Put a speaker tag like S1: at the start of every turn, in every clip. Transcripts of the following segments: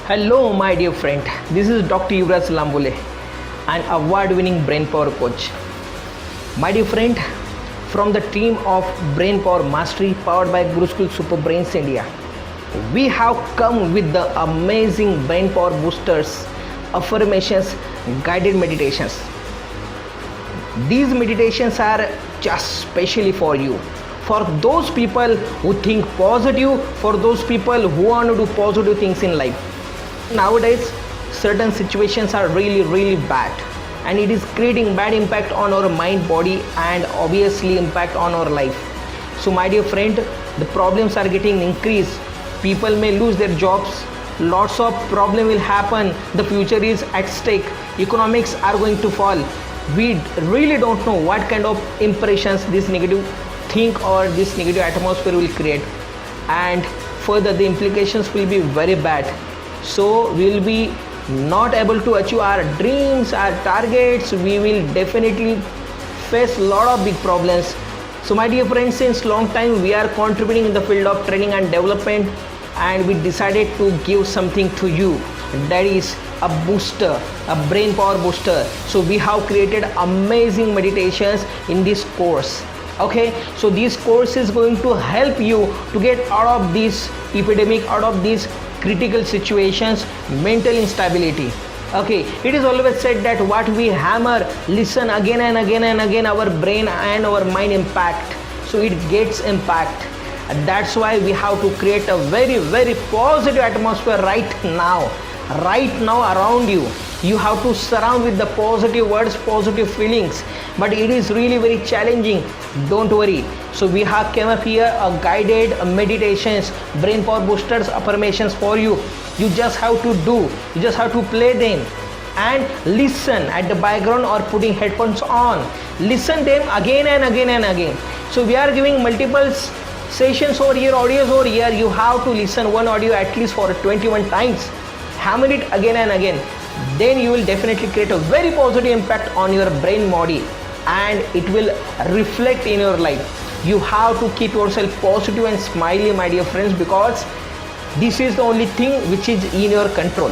S1: Hello, my dear friend. This is Dr. Yuvraj Lambole, an award-winning brain power coach. My dear friend, from the team of Brain Power Mastery powered by Guru School Super Brains India, we have come with the amazing brain power boosters, affirmations, guided meditations. These meditations are just specially for you. For those people who think positive, for those people who want to do positive things in life. Nowadays, certain situations are really bad, and it is creating bad impact on our mind, body, and obviously impact on our life. So my dear friend, the problems are getting increased. People may lose their jobs, lots of problem will happen, the future is at stake, economics are going to fall. We really don't know what kind of impressions this negative think or this negative atmosphere will create, and further the implications will be very bad. So we will be not able to achieve our dreams, our targets. We will definitely face a lot of big problems. So my dear friends, since long time we are contributing in the field of training and development, and we decided to give something to you, that is a booster, a brain power booster. So we have created amazing meditations in this course. Okay, so this course is going to help you to get out of this epidemic, out of these critical situations, mental instability. Okay, it is always said that what we hammer, listen again and again and again, our brain and our mind impact, so it gets impact. And that's why we have to create a very positive atmosphere right now around you. You have to surround with the positive words, positive feelings, but it is really very challenging. Don't worry. So we have came up here a guided meditations, brain power boosters, affirmations for you. You just have to do, you just have to play them and listen at the background or putting headphones on. Listen them again and again and again. So we are giving multiple sessions over here, audios over here. You have to listen one audio at least for 21 times. Hammer it again and again. Then you will definitely create a very positive impact on your brain body, and it will reflect in your life. You have to keep yourself positive and smiley, my dear friends, because this is the only thing which is in your control.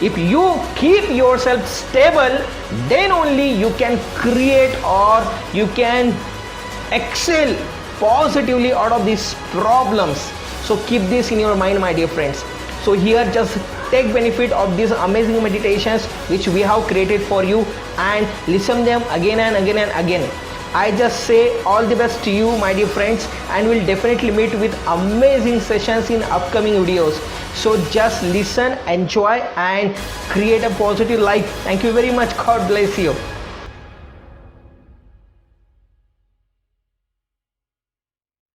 S1: If you keep yourself stable, then only you can create or you can excel positively out of these problems. So keep this in your mind, my dear friends. So here, just take benefit of these amazing meditations which we have created for you and listen them again and again and again. I just say all the best to you, my dear friends, and we'll definitely meet with amazing sessions in upcoming videos. So just listen, enjoy, and create a positive life. Thank you very much. God bless you.